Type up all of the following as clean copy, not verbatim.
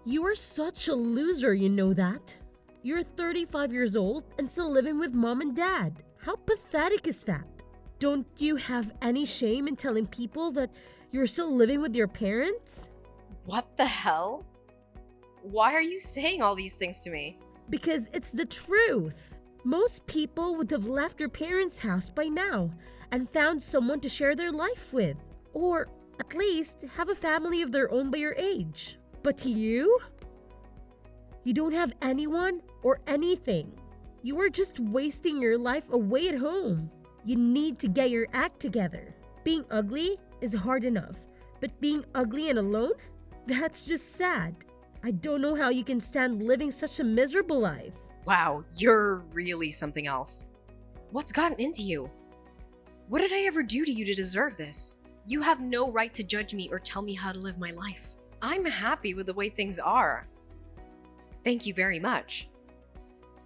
You are such a loser, you know that? You're 35 years old and still living with mom and dad. How pathetic is that? Don't you have any shame in telling people that you're still living with your parents? What the hell? Why are you saying all these things to me? Because it's the truth. Most people would have left their parents' house by now and found someone to share their life with, or at least have a family of their own by your age. But you? You don't have anyone or anything. You are just wasting your life away at home. You need to get your act together. Being ugly is hard enough, but being ugly and alone? That's just sad. I don't know how you can stand living such a miserable life. Wow, you're really something else. What's gotten into you? What did I ever do to you to deserve this? You have no right to judge me or tell me how to live my life. I'm happy with the way things are. Thank you very much.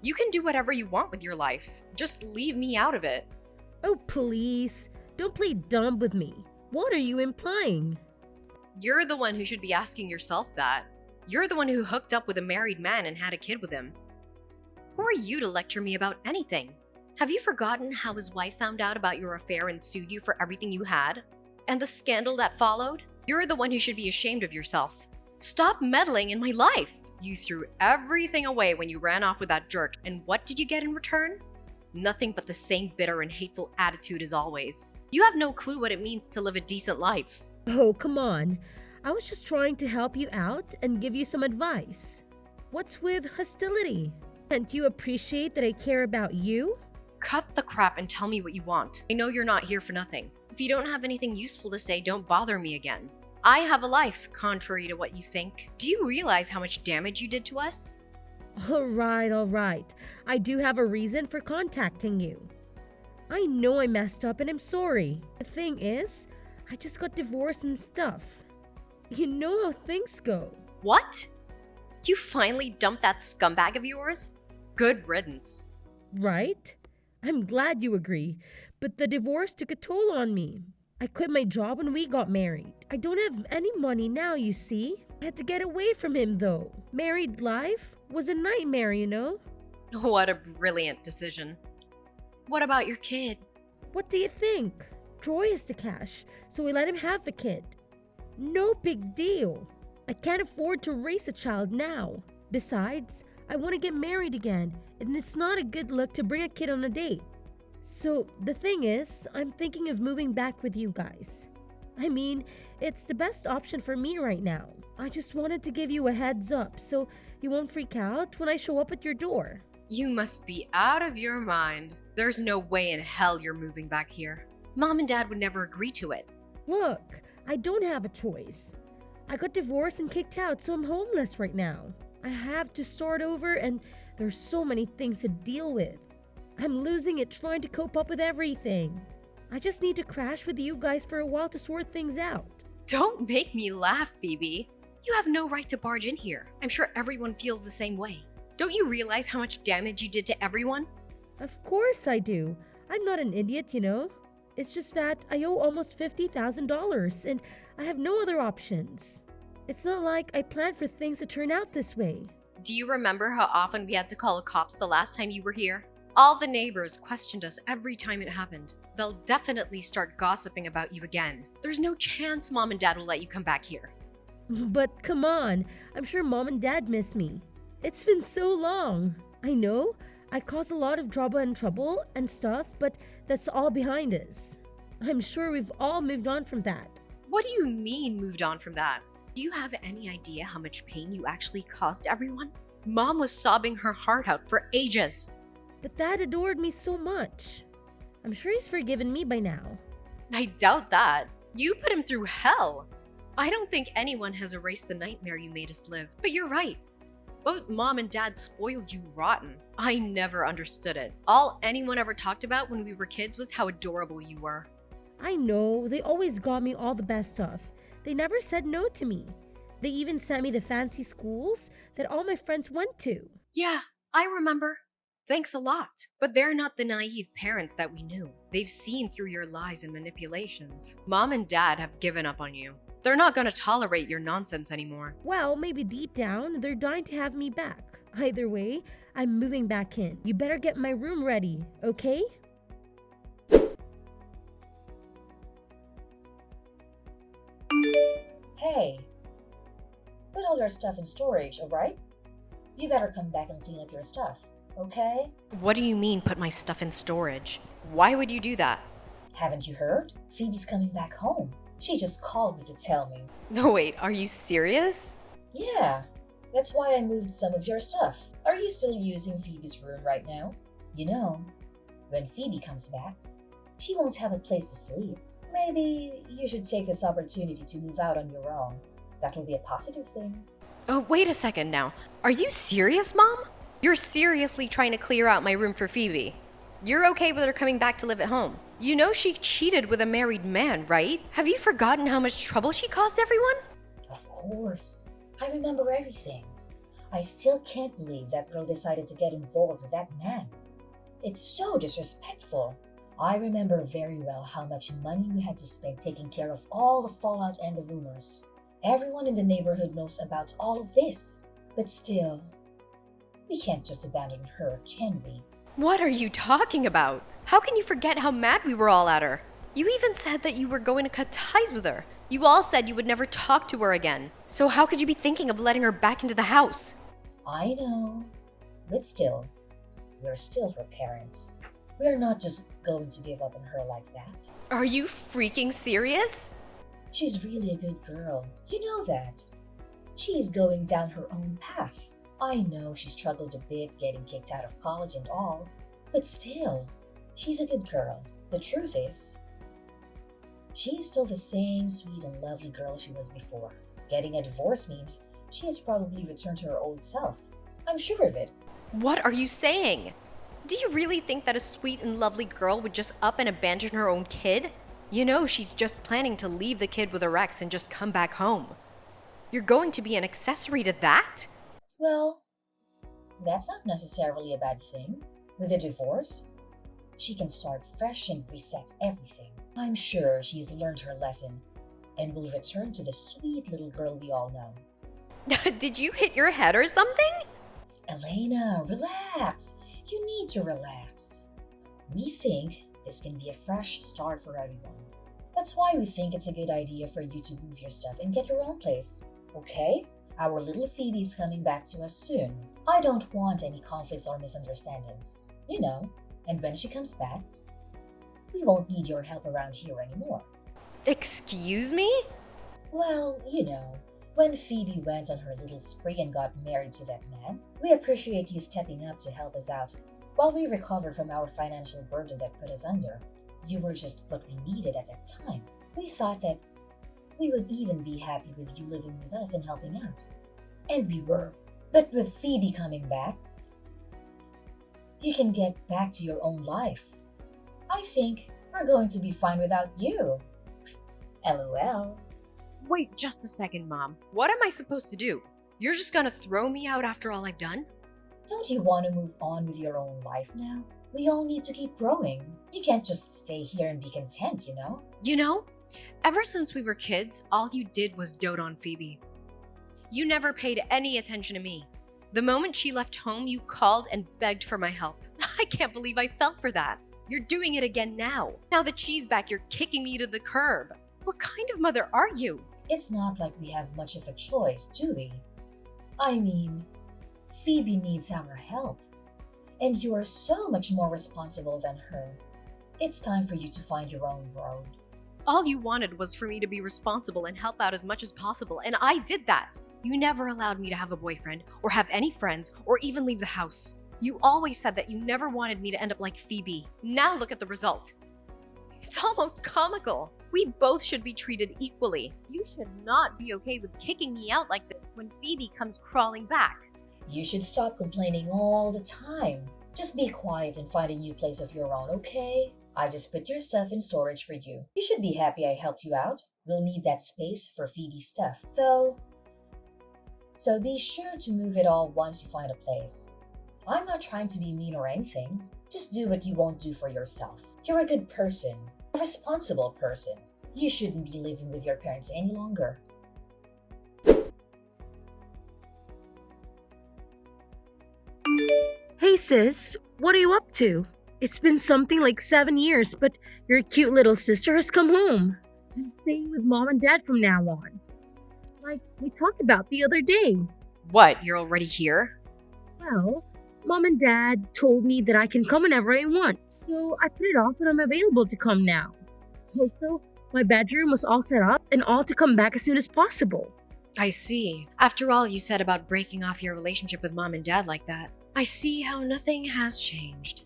You can do whatever you want with your life. Just leave me out of it. Oh, please. Don't play dumb with me. What are you implying? You're the one who should be asking yourself that. You're the one who hooked up with a married man and had a kid with him. Who are you to lecture me about anything? Have you forgotten how his wife found out about your affair and sued you for everything you had? And the scandal that followed? You're the one who should be ashamed of yourself. Stop meddling in my life! You threw everything away when you ran off with that jerk, and what did you get in return? Nothing but the same bitter and hateful attitude as always. You have no clue what it means to live a decent life. Oh, come on. I was just trying to help you out and give you some advice. What's with hostility? Can't you appreciate that I care about you? Cut the crap and tell me what you want. I know you're not here for nothing. If you don't have anything useful to say, don't bother me again. I have a life, contrary to what you think. Do you realize how much damage you did to us? All right. I do have a reason for contacting you. I know I messed up and I'm sorry. The thing is, I just got divorced and stuff. You know how things go. What? You finally dumped that scumbag of yours? Good riddance. Right? I'm glad you agree, but the divorce took a toll on me. I quit my job when we got married. I don't have any money now, you see. I had to get away from him though. Married life was a nightmare, you know? What a brilliant decision. What about your kid? What do you think? Troy is the cash, so we let him have the kid. No big deal. I can't afford to raise a child now. Besides, I want to get married again, and it's not a good look to bring a kid on a date. So the thing is, I'm thinking of moving back with you guys. I mean, it's the best option for me right now. I just wanted to give you a heads up so you won't freak out when I show up at your door. You must be out of your mind. There's no way in hell you're moving back here. Mom and Dad would never agree to it. Look, I don't have a choice. I got divorced and kicked out, so I'm homeless right now. I have to start over and there's so many things to deal with. I'm losing it trying to cope up with everything. I just need to crash with you guys for a while to sort things out. Don't make me laugh, Phoebe. You have no right to barge in here. I'm sure everyone feels the same way. Don't you realize how much damage you did to everyone? Of course I do. I'm not an idiot, you know. It's just that I owe almost $50,000 and I have no other options. It's not like I planned for things to turn out this way. Do you remember how often we had to call the cops the last time you were here? All the neighbors questioned us every time it happened. They'll definitely start gossiping about you again. There's no chance Mom and Dad will let you come back here. But come on, I'm sure Mom and Dad miss me. It's been so long. I know, I caused a lot of drama and trouble and stuff, but that's all behind us. I'm sure we've all moved on from that. What do you mean moved on from that? Do you have any idea how much pain you actually caused everyone? Mom was sobbing her heart out for ages. But Dad adored me so much. I'm sure he's forgiven me by now. I doubt that. You put him through hell. I don't think anyone has erased the nightmare you made us live. But you're right. Both Mom and Dad spoiled you rotten. I never understood it. All anyone ever talked about when we were kids was how adorable you were. I know, they always got me all the best stuff. They never said no to me. They even sent me the fancy schools that all my friends went to. Yeah, I remember. Thanks a lot. But they're not the naive parents that we knew. They've seen through your lies and manipulations. Mom and Dad have given up on you. They're not gonna tolerate your nonsense anymore. Well, maybe deep down, they're dying to have me back. Either way, I'm moving back in. You better get my room ready, okay? Hey, put all your stuff in storage, alright? You better come back and clean up your stuff, okay? What do you mean, put my stuff in storage? Why would you do that? Haven't you heard? Phoebe's coming back home. She just called me to tell me. No, wait, are you serious? Yeah, that's why I moved some of your stuff. Are you still using Phoebe's room right now? You know, when Phoebe comes back, she won't have a place to sleep. Maybe you should take this opportunity to move out on your own. That will be a positive thing. Oh, wait a second now. Are you serious, Mom? You're seriously trying to clear out my room for Phoebe? You're okay with her coming back to live at home? You know she cheated with a married man, right? Have you forgotten how much trouble she caused everyone? Of course. I remember everything. I still can't believe that girl decided to get involved with that man. It's so disrespectful. I remember very well how much money we had to spend taking care of all the fallout and the rumors. Everyone in the neighborhood knows about all of this. But still, we can't just abandon her, can we? What are you talking about? How can you forget how mad we were all at her? You even said that you were going to cut ties with her. You all said you would never talk to her again. So how could you be thinking of letting her back into the house? I know, but still, we're still her parents. We're not just going to give up on her like that. Are you freaking serious? She's really a good girl. You know that. She's going down her own path. I know she struggled a bit getting kicked out of college and all, but still, she's a good girl. The truth is, she's still the same sweet and lovely girl she was before. Getting a divorce means she has probably returned to her old self. I'm sure of it. What are you saying? Do you really think that a sweet and lovely girl would just up and abandon her own kid? You know she's just planning to leave the kid with her ex and just come back home. You're going to be an accessory to that? Well, that's not necessarily a bad thing. With a divorce, she can start fresh and reset everything. I'm sure she's learned her lesson and will return to the sweet little girl we all know. Did you hit your head or something? Elena, relax. You need to relax. We think this can be a fresh start for everyone. That's why we think it's a good idea for you to move your stuff and get your own place. Okay? Our little Phoebe's coming back to us soon. I don't want any conflicts or misunderstandings. You know, and when she comes back, we won't need your help around here anymore. Excuse me? Well, you know, when Phoebe went on her little spree and got married to that man, we appreciate you stepping up to help us out while we recovered from our financial burden that put us under. You were just what we needed at that time. We thought that we would even be happy with you living with us and helping out. And we were. But with Phoebe coming back, you can get back to your own life. I think we're going to be fine without you. LOL. Wait just a second, Mom. What am I supposed to do? You're just gonna throw me out after all I've done? Don't you want to move on with your own life now? We all need to keep growing. You can't just stay here and be content, you know? You know, ever since we were kids, all you did was dote on Phoebe. You never paid any attention to me. The moment she left home, you called and begged for my help. I can't believe I fell for that. You're doing it again now. Now that she's back, you're kicking me to the curb. What kind of mother are you? It's not like we have much of a choice, do we? I mean, Phoebe needs our help. And you are so much more responsible than her. It's time for you to find your own road. All you wanted was for me to be responsible and help out as much as possible, and I did that. You never allowed me to have a boyfriend, or have any friends, or even leave the house. You always said that you never wanted me to end up like Phoebe. Now look at the result. It's almost comical. We both should be treated equally. You should not be okay with kicking me out like this when Phoebe comes crawling back. You should stop complaining all the time. Just be quiet and find a new place of your own, okay? I just put your stuff in storage for you. You should be happy I helped you out. We'll need that space for Phoebe's stuff, though. So be sure to move it all once you find a place. I'm not trying to be mean or anything. Just do what you won't do for yourself. You're a good person, a responsible person. You shouldn't be living with your parents any longer. Hey sis, what are you up to? It's been something like 7 years, but your cute little sister has come home. I'm staying with mom and dad from now on. Like we talked about the other day. What, you're already here? Well, mom and dad told me that I can come whenever I want, so I put it off and I'm available to come now. Also, my bedroom was all set up and all to come back as soon as possible. I see. After all you said about breaking off your relationship with mom and dad like that, I see how nothing has changed.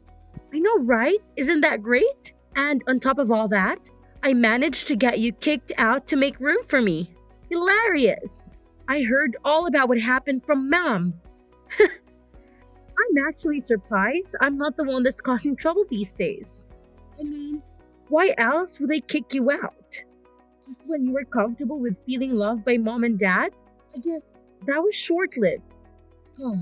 I know, right? Isn't that great? And on top of all that, I managed to get you kicked out to make room for me. Hilarious! I heard all about what happened from mom. I'm actually surprised I'm not the one that's causing trouble these days. I mean, why else would they kick you out? Just when you were comfortable with feeling loved by mom and dad? I guess that was short-lived. Oh,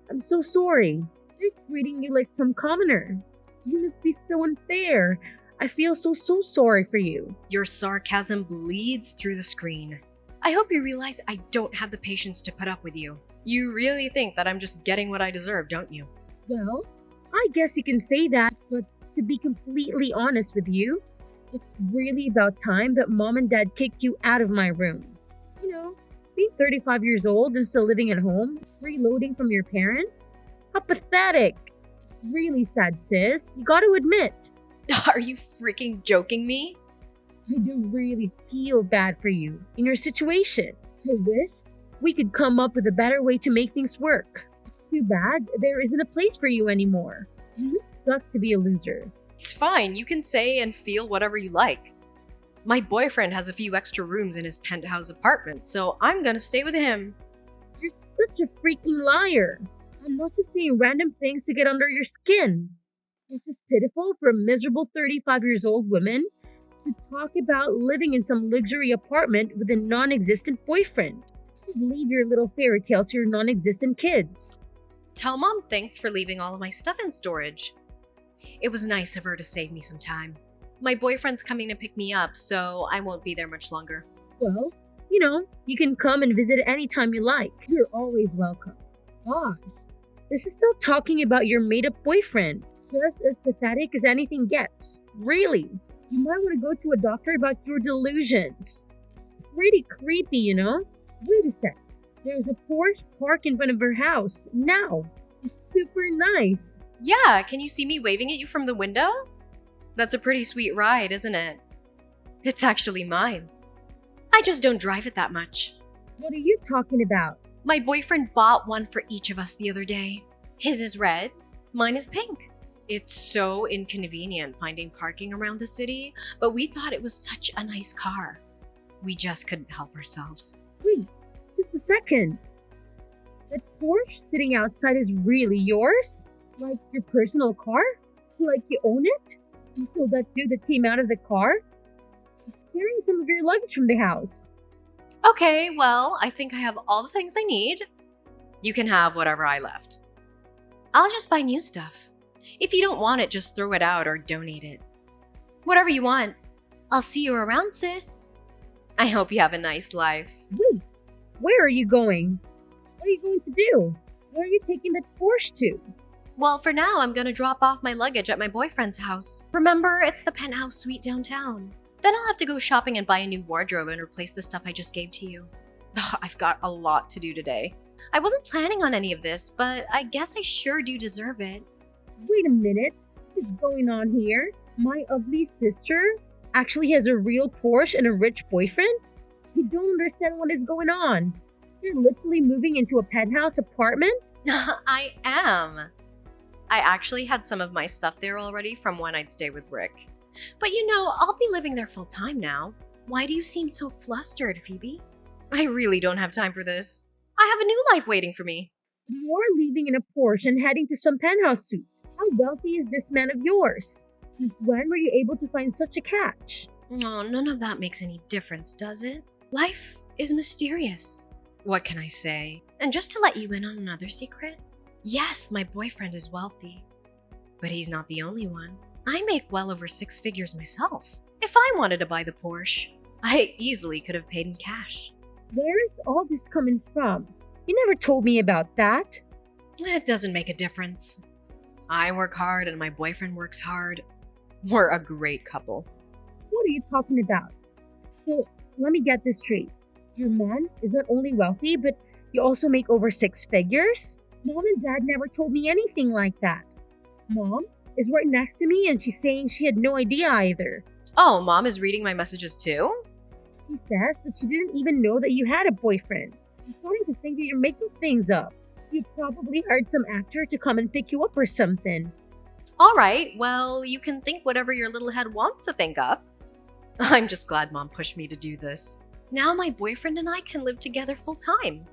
I'm so sorry. They're treating you like some commoner. You must be so unfair. I feel so sorry for you. Your sarcasm bleeds through the screen. I hope you realize I don't have the patience to put up with you. You really think that I'm just getting what I deserve, don't you? Well, I guess you can say that, but to be completely honest with you, it's really about time that mom and dad kicked you out of my room. You know, being 35 years old and still living at home, freeloading from your parents? How pathetic. Really sad, sis. You gotta admit. Are you freaking joking me? I do really feel bad for you in your situation. I wish we could come up with a better way to make things work. Too bad there isn't a place for you anymore. You suck to be a loser. It's fine, you can say and feel whatever you like. My boyfriend has a few extra rooms in his penthouse apartment, so I'm gonna stay with him. You're such a freaking liar. I'm not just saying random things to get under your skin. It's just pitiful for a miserable 35 years old woman to talk about living in some luxury apartment with a non-existent boyfriend. You should leave your little fairy tales to your non-existent kids. Tell mom thanks for leaving all of my stuff in storage. It was nice of her to save me some time. My boyfriend's coming to pick me up, so I won't be there much longer. Well, you can come and visit anytime you like. You're always welcome. Gosh, this is still talking about your made-up boyfriend. Just as pathetic as anything gets. Really. You might want to go to a doctor about your delusions. Pretty creepy, you know? Wait a sec. There's a Porsche parked in front of her house. Now. It's super nice. Yeah, can you see me waving at you from the window? That's a pretty sweet ride, isn't it? It's actually mine. I just don't drive it that much. What are you talking about? My boyfriend bought one for each of us the other day. His is red, mine is pink. It's so inconvenient finding parking around the city, but we thought it was such a nice car. We just couldn't help ourselves. Wait, just a second. That Porsche sitting outside is really yours? Like your personal car? Like you own it? And so that dude that came out of the car? He's carrying some of your luggage from the house. Okay, well, I think I have all the things I need. You can have whatever I left. I'll just buy new stuff. If you don't want it, just throw it out or donate it. Whatever you want. I'll see you around, sis. I hope you have a nice life. Wait, where are you going? What are you going to do? Where are you taking that Porsche to? Well, for now, I'm gonna drop off my luggage at my boyfriend's house. Remember, it's the penthouse suite downtown. Then I'll have to go shopping and buy a new wardrobe and replace the stuff I just gave to you. I've got a lot to do today. I wasn't planning on any of this, but I guess I sure do deserve it. Wait a minute. What's going on here? My ugly sister actually has a real Porsche and a rich boyfriend? I don't understand what is going on. You're literally moving into a penthouse apartment? I am. I actually had some of my stuff there already from when I'd stay with Rick. But I'll be living there full time now. Why do you seem so flustered, Phoebe? I really don't have time for this. I have a new life waiting for me. You're leaving in a Porsche and heading to some penthouse suite. How wealthy is this man of yours? Since when were you able to find such a catch? Oh, none of that makes any difference, does it? Life is mysterious. What can I say? And just to let you in on another secret, yes, my boyfriend is wealthy. But he's not the only one. I make well over 6 figures myself. If If I wanted to buy the Porsche, I easily could have paid in cash. Where is all this coming from? You never told me about that. It doesn't make a difference. I work hard and my boyfriend works hard. We're a great couple. What are you talking about? So, let me get this straight. Your man is not only wealthy, but you also make over 6 figures? Mom and Dad never told me anything like that. Mom is right next to me and she's saying she had no idea either. Oh, Mom is reading my messages too? She says that she didn't even know that you had a boyfriend. I'm starting to think that you're making things up. You probably hired some actor to come and pick you up or something. All right, well, you can think whatever your little head wants to think up. I'm just glad Mom pushed me to do this. Now my boyfriend and I can live together full time.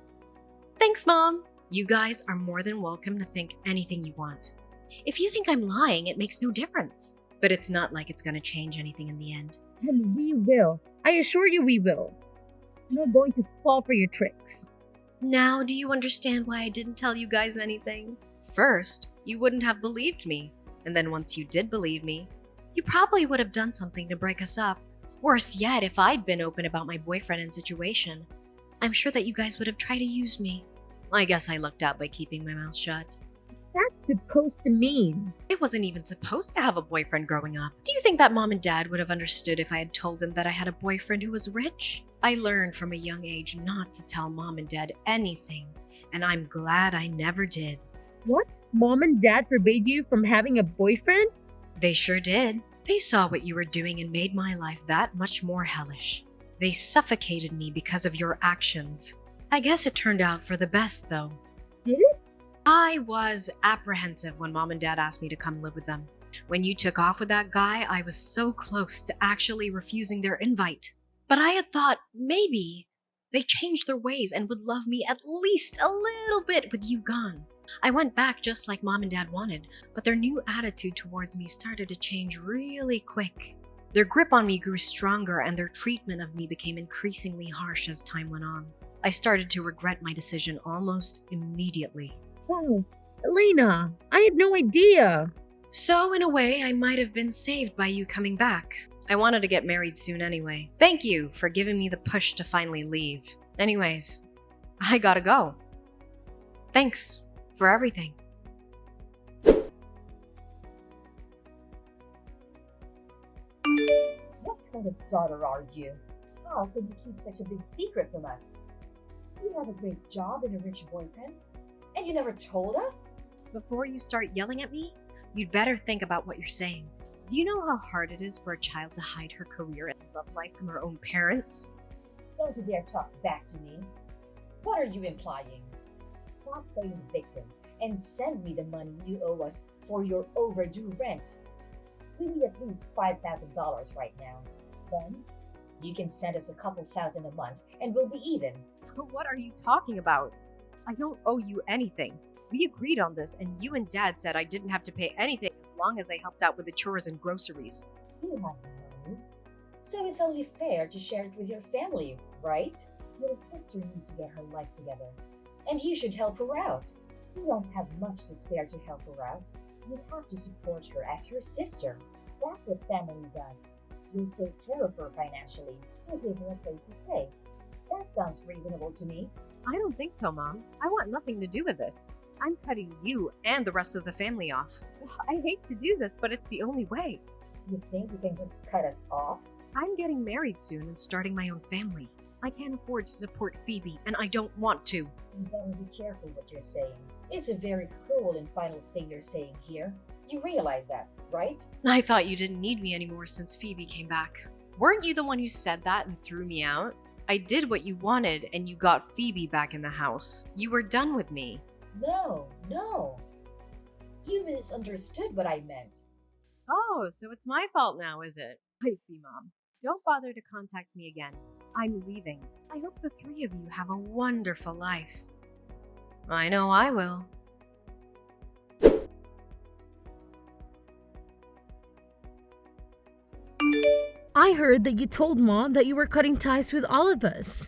Thanks, Mom. You guys are more than welcome to think anything you want. If you think I'm lying, it makes no difference. But it's not like it's gonna change anything in the end. And we will. I assure you we will. I'm not going to fall for your tricks. Now, do you understand why I didn't tell you guys anything? First, you wouldn't have believed me. And then once you did believe me, you probably would have done something to break us up. Worse yet, if I'd been open about my boyfriend and situation, I'm sure that you guys would have tried to use me. I guess I lucked out by keeping my mouth shut. What's that supposed to mean? I wasn't even supposed to have a boyfriend growing up. Do you think that Mom and Dad would have understood if I had told them that I had a boyfriend who was rich? I learned from a young age not to tell Mom and Dad anything, and I'm glad I never did. What? Mom and Dad forbade you from having a boyfriend? They sure did. They saw what you were doing and made my life that much more hellish. They suffocated me because of your actions. I guess it turned out for the best, though. Did it? I was apprehensive when Mom and Dad asked me to come live with them. When you took off with that guy, I was so close to actually refusing their invite. But I had thought maybe they changed their ways and would love me at least a little bit with you gone. I went back just like Mom and Dad wanted, but their new attitude towards me started to change really quick. Their grip on me grew stronger and their treatment of me became increasingly harsh as time went on. I started to regret my decision almost immediately. Wow, Elena, I had no idea. So in a way, I might have been saved by you coming back. I wanted to get married soon anyway. Thank you for giving me the push to finally leave. Anyways, I gotta go. Thanks for everything. What kind of daughter are you? How could you keep such a big secret from us? You have a great job and a rich boyfriend, and you never told us? Before you start yelling at me, you'd better think about what you're saying. Do you know how hard it is for a child to hide her career and love life from her own parents? Don't you dare talk back to me. What are you implying? Stop playing victim and send me the money you owe us for your overdue rent. We need at least $5,000 right now. Then, you can send us a couple thousand a month and we'll be even. What are you talking about? I don't owe you anything. We agreed on this and you and Dad said I didn't have to pay anything as long as I helped out with the chores and groceries. You have the money, so it's only fair to share it with your family, right? Your sister needs to get her life together, and you should help her out. You don't have much to spare to help her out. You have to support her as your sister. That's what family does. You'll take care of her financially. You'll give her a place to stay. That sounds reasonable to me. I don't think so, Mom. I want nothing to do with this. I'm cutting you and the rest of the family off. I hate to do this, but it's the only way. You think you can just cut us off? I'm getting married soon and starting my own family. I can't afford to support Phoebe, and I don't want to. You better be careful what you're saying. It's a very cruel and final thing you're saying here. You realize that, right? I thought you didn't need me anymore since Phoebe came back. Weren't you the one who said that and threw me out? I did what you wanted, and you got Phoebe back in the house. You were done with me. No. You misunderstood what I meant. Oh, so it's my fault now, is it? I see, Mom. Don't bother to contact me again. I'm leaving. I hope the three of you have a wonderful life. I know I will. I heard that you told Mom that you were cutting ties with all of us.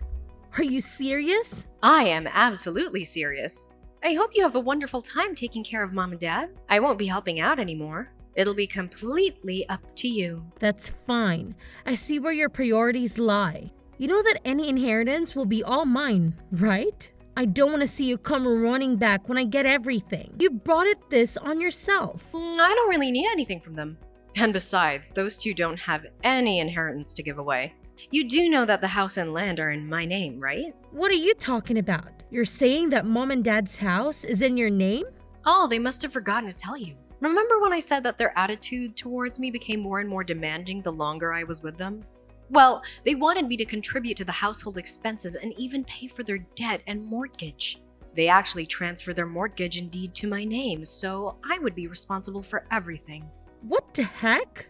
Are you serious? I am absolutely serious. I hope you have a wonderful time taking care of Mom and Dad. I won't be helping out anymore. It'll be completely up to you. That's fine. I see where your priorities lie. You know that any inheritance will be all mine, right? I don't want to see you come running back when I get everything. You brought this on yourself. I don't really need anything from them. And besides, those two don't have any inheritance to give away. You do know that the house and land are in my name, right? What are you talking about? You're saying that Mom and Dad's house is in your name? Oh, they must have forgotten to tell you. Remember when I said that their attitude towards me became more and more demanding the longer I was with them? Well, they wanted me to contribute to the household expenses and even pay for their debt and mortgage. They actually transferred their mortgage and deed to my name, so I would be responsible for everything. What the heck?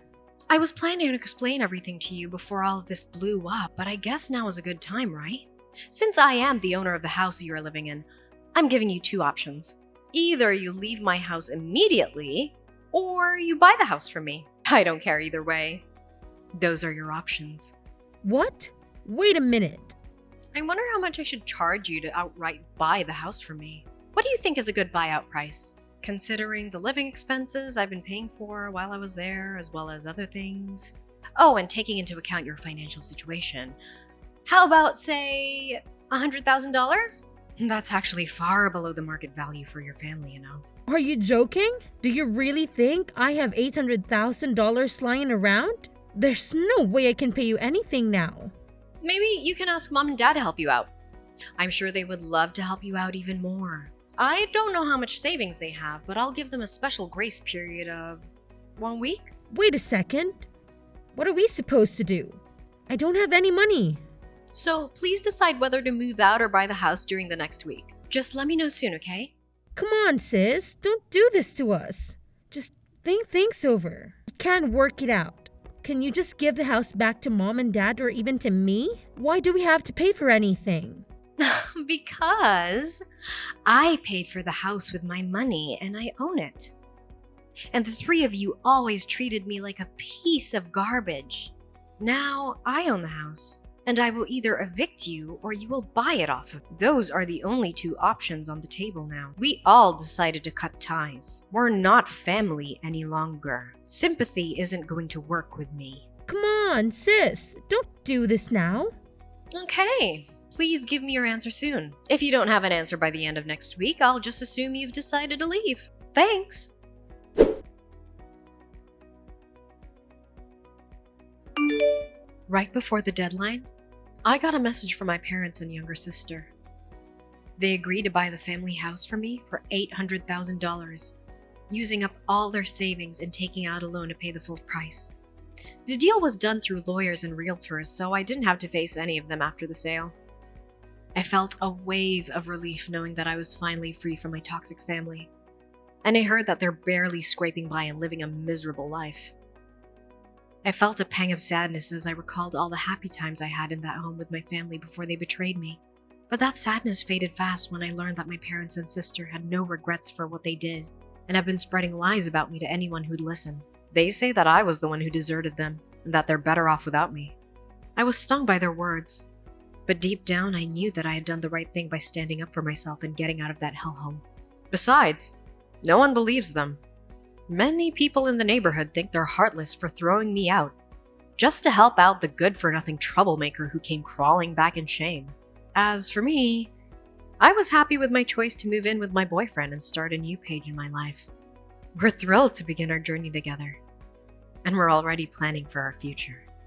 I was planning to explain everything to you before all of this blew up, but I guess now is a good time, right? Since I am the owner of the house you are living in, I'm giving you two options. Either you leave my house immediately, or you buy the house from me. I don't care either way. Those are your options. What? Wait a minute. I wonder how much I should charge you to outright buy the house from me. What do you think is a good buyout price? Considering the living expenses I've been paying for while I was there, as well as other things. Oh, and taking into account your financial situation. How about, say, $100,000? That's actually far below the market value for your family, you know. Are you joking? Do you really think I have $800,000 lying around? There's no way I can pay you anything now. Maybe you can ask Mom and Dad to help you out. I'm sure they would love to help you out even more. I don't know how much savings they have, but I'll give them a special grace period of 1 week. Wait a second. What are we supposed to do? I don't have any money. So please decide whether to move out or buy the house during the next week. Just let me know soon, okay? Come on, sis. Don't do this to us. Just think things over. We can't work it out. Can you just give the house back to Mom and Dad or even to me? Why do we have to pay for anything? Because I paid for the house with my money and I own it. And the three of you always treated me like a piece of garbage. Now I own the house, and I will either evict you or you will buy it off of me. Those are the only two options on the table now. We all decided to cut ties. We're not family any longer. Sympathy isn't going to work with me. Come on, sis. Don't do this now. Okay. Please give me your answer soon. If you don't have an answer by the end of next week, I'll just assume you've decided to leave. Thanks. Right before the deadline, I got a message from my parents and younger sister. They agreed to buy the family house for me for $800,000, using up all their savings and taking out a loan to pay the full price. The deal was done through lawyers and realtors, so I didn't have to face any of them after the sale. I felt a wave of relief knowing that I was finally free from my toxic family. And I heard that they're barely scraping by and living a miserable life. I felt a pang of sadness as I recalled all the happy times I had in that home with my family before they betrayed me. But that sadness faded fast when I learned that my parents and sister had no regrets for what they did and have been spreading lies about me to anyone who'd listen. They say that I was the one who deserted them and that they're better off without me. I was stung by their words. But deep down, I knew that I had done the right thing by standing up for myself and getting out of that hellhole. Besides, no one believes them. Many people in the neighborhood think they're heartless for throwing me out, just to help out the good-for-nothing troublemaker who came crawling back in shame. As for me, I was happy with my choice to move in with my boyfriend and start a new page in my life. We're thrilled to begin our journey together, and we're already planning for our future.